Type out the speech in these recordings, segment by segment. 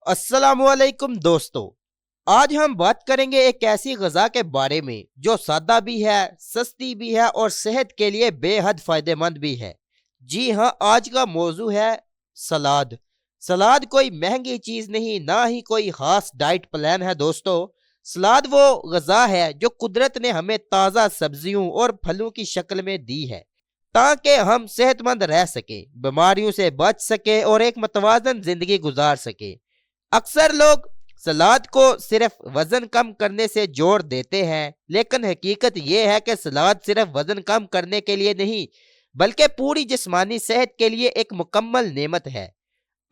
अस्सलामुअलैकुम दोस्तों, आज हम बात करेंगे एक ऐसी गज़ा के बारे में जो सादा भी है, सस्ती भी है और सेहत के लिए बेहद फ़ायदेमंद भी है। जी हाँ, आज का मौजू है सलाद। सलाद कोई महंगी चीज़ नहीं, ना ही कोई ख़ास डाइट प्लान है दोस्तों। सलाद वो गज़ा है जो कुदरत ने हमें ताज़ा सब्जियों और फलों की शक्ल में दी है ताकि हम सेहतमंद रह सकें, बीमारियों से बच सकें और एक मतवाज़न ज़िंदगी गुजार सकें। अक्सर लोग सलाद को सिर्फ वजन कम करने से जोड़ देते हैं, लेकिन हकीकत यह है कि सलाद सिर्फ वजन कम करने के लिए नहीं, बल्कि पूरी जिस्मानी सेहत के लिए एक मुकम्मल नेमत है।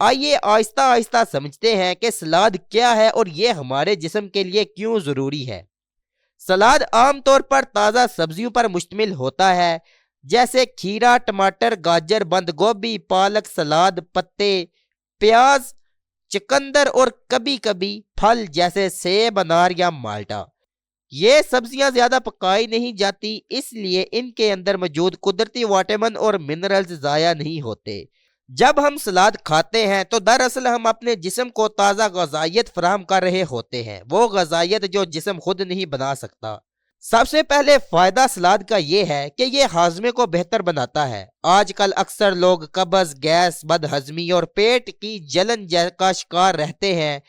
आइए आहिस्ता आहिस्ता समझते हैं कि सलाद क्या है और ये हमारे जिस्म के लिए क्यों ज़रूरी है। सलाद आमतौर पर ताज़ा सब्जियों पर मुश्तमिल होता है, जैसे खीरा, टमाटर, गाजर, बंद गोभी, पालक, सलाद पत्ते, प्याज, चुकंदर और कभी कभी फल जैसे सेब, अनार या माल्टा। ये सब्जियां ज्यादा पकाई नहीं जाती, इसलिए इनके अंदर मौजूद कुदरती विटामिन और मिनरल्स जाया नहीं होते। जब हम सलाद खाते हैं तो दरअसल हम अपने जिस्म को ताज़ा ग़िज़ाइयत फराहम कर रहे होते हैं, वो ग़िज़ाइयत जो जिस्म खुद नहीं बना सकता। सबसे पहले फायदा सलाद का ये है कि ये हाजमे को बेहतर बनाता है। आजकल अक्सर लोग कब्ज, गैस, बदहजमी और पेट की जलन का शिकार रहते हैं।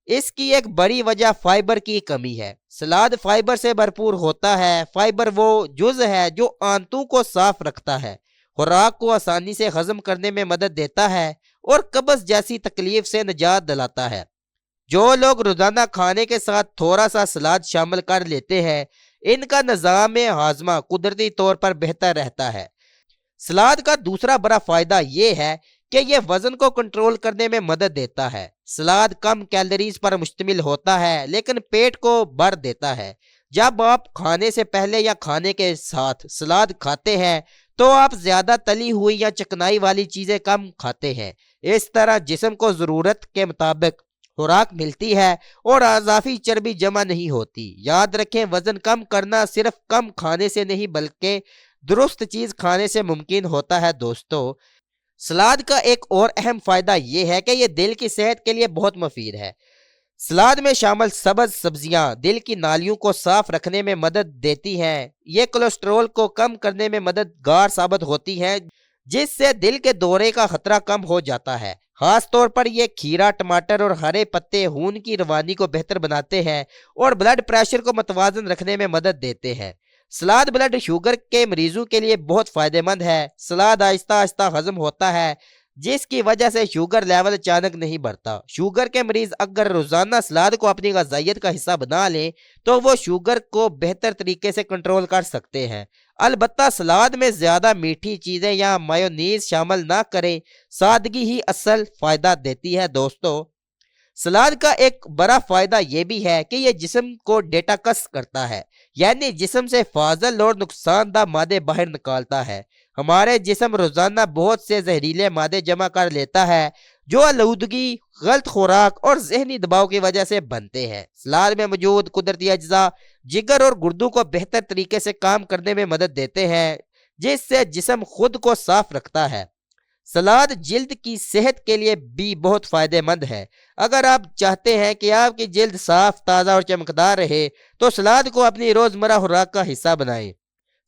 इसकी एक बड़ी वजह फाइबर की कमी है। सलाद फाइबर से भरपूर होता है। फाइबर वो जुज है जो आंतों को साफ रखता है, खुराक को आसानी से हजम करने में मदद देता है और कब्ज जैसी तकलीफ से निजात दिलाता है। जो लोग रोजाना खाने के साथ थोड़ा सा सलाद शामिल कर लेते हैं, इनका निज़ाम हाजमा कुदरती तौर पर बेहतर रहता है। सलाद का दूसरा बड़ा फायदा ये है कि यह वजन को कंट्रोल करने में मदद देता है। सलाद कम कैलोरीज पर मुश्तमिल होता है, लेकिन पेट को भर देता है। जब आप खाने से पहले या खाने के साथ सलाद खाते हैं तो आप ज्यादा तली हुई या चिकनाई वाली चीजें कम खाते हैं। इस तरह जिस्म को जरूरत के मुताबिक खुराक मिलती है और अज़ाफ़ी चर्बी जमा नहीं होती। याद रखें, वजन कम करना सिर्फ कम खाने से नहीं बल्कि दुरुस्त चीज खाने से मुमकिन होता है। दोस्तों, सलाद का एक और अहम फायदा यह है कि यह दिल की सेहत के लिए बहुत मुफीद है। सलाद में शामिल सब्ज सब्जियां दिल की नालियों को साफ रखने में मदद देती हैं। ये कोलेस्ट्रॉल को कम करने में मददगार साबित होती हैं, जिससे दिल के दौरे का खतरा कम हो जाता है। खास तौर पर ये खीरा, टमाटर और हरे पत्ते खून की रवानी को बेहतर बनाते हैं और ब्लड प्रेशर को मतवाजन रखने में मदद देते हैं। सलाद ब्लड शुगर के मरीजों के लिए बहुत फायदेमंद है। सलाद आहिस्ता आहिस्ता हजम होता है, जिसकी वजह से शुगर लेवल अचानक नहीं बढ़ता। शुगर के मरीज अगर रोजाना सलाद को अपनी ग़िज़ाइयत का हिस्सा बना लें तो वो शुगर को बेहतर तरीके से कंट्रोल कर सकते हैं। अलबत्ता सलाद में ज्यादा मीठी चीजें या मायोनीज शामिल ना करें। सादगी ही असल फायदा देती है। दोस्तों, सलाद का एक बड़ा फायदा यह भी है कि यह जिस्म को डेटाकस करता है, यानी जिस्म से फाजल और नुकसानदा मादे बाहर निकालता है। हमारे जिस्म रोजाना बहुत से जहरीले मादे जमा कर लेता है जो आलूदगी, गलत खुराक और जहनी दबाव की वजह से बनते हैं। सलाद में मौजूद कुदरती अज्जा जिगर और गुर्दों को बेहतर तरीके से काम करने में मदद देते हैं, जिससे जिस्म खुद को साफ रखता है। सलाद जिल्द की सेहत के लिए भी बहुत फायदेमंद है। अगर आप चाहते हैं कि आपकी जिल्द साफ, ताज़ा और चमकदार रहे तो सलाद को अपनी रोजमर्रा खुराक का हिस्सा बनाएं।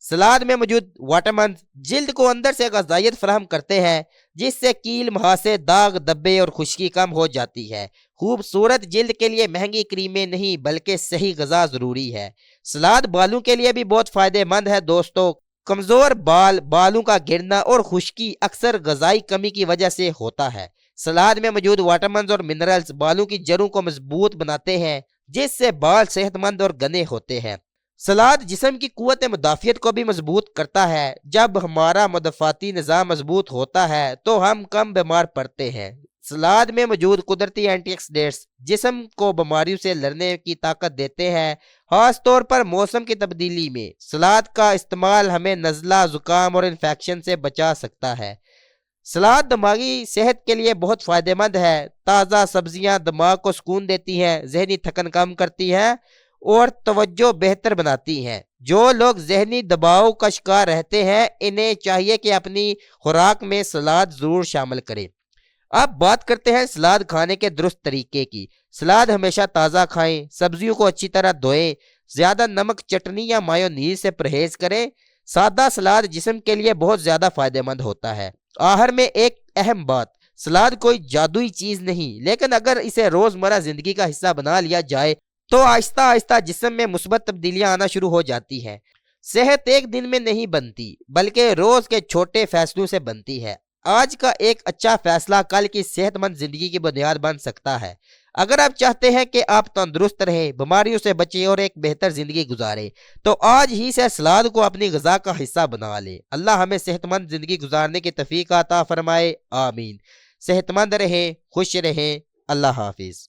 सलाद में मौजूद विटामिन जिल्द को अंदर से ग़िज़ाइयत फराहम करते हैं, जिससे कील, मुहासे, दाग, धब्बे और खुश्की कम हो जाती है। खूबसूरत जिल्द के लिए महंगी क्रीमें नहीं बल्कि सही ग़िज़ा जरूरी है। सलाद बालों के लिए भी बहुत फायदेमंद है। दोस्तों, कमजोर बाल, बालों का गिरना और खुश्की अक्सर ग़िज़ाई कमी की वजह से होता है। सलाद में मौजूद विटामिन और मिनरल्स बालों की जड़ों को मजबूत बनाते हैं, जिससे बाल सेहतमंद और घने होते हैं। सलाद जिस्म की कुव्वत मुदाफ़ियत को भी मजबूत करता है। जब हमारा मुदाफ़ाती निज़ाम मजबूत होता है तो हम कम बीमार पड़ते हैं। सलाद में मौजूद कुदरती एंटीऑक्सीडेंट्स जिस्म को बीमारियों से लड़ने की ताकत देते हैं। खास तौर पर मौसम की तब्दीली में सलाद का इस्तेमाल हमें नज़ला, जुकाम और इन्फेक्शन से बचा सकता है। सलाद दिमागी सेहत के लिए बहुत फायदेमंद है। ताज़ा सब्जियां दिमाग को सुकून देती हैं, जहनी थकन कम करती हैं और तवज्जो बेहतर बनाती हैं। जो लोग जहनी दबाव का शिकार रहते हैं, इन्हें चाहिए कि अपनी खुराक में सलाद जरूर शामिल करें। अब बात करते हैं सलाद खाने के दुरुस्त तरीके की। सलाद हमेशा ताज़ा खाएं, सब्जियों को अच्छी तरह धोएं, ज्यादा नमक, चटनी या मायोनीज से परहेज करें। सादा सलाद जिस्म के लिए बहुत ज्यादा फायदेमंद होता है। आखिर में एक अहम बात, सलाद कोई जादुई चीज नहीं, लेकिन अगर इसे रोजमर्रा जिंदगी का हिस्सा बना लिया जाए तो आहिस्ता आहिस्ता जिस्म में मुस्बत तब्दीलियां आना शुरू हो जाती हैं। सेहत एक दिन में नहीं बनती, बल्कि रोज के छोटे फैसलों से बनती है। आज का एक अच्छा फैसला कल की सेहतमंद जिंदगी की बुनियाद बन सकता है। अगर आप चाहते हैं कि आप तंदुरुस्त रहें, बीमारियों से बचें और एक बेहतर जिंदगी गुजारें, तो आज ही से सलाद को अपनी ग़िज़ा का हिस्सा बना लें। अल्लाह हमें सेहतमंद जिंदगी गुजारने की तौफीक अता फरमाए, आमीन। सेहतमंद रहें, खुश रहें। अल्लाह हाफिज।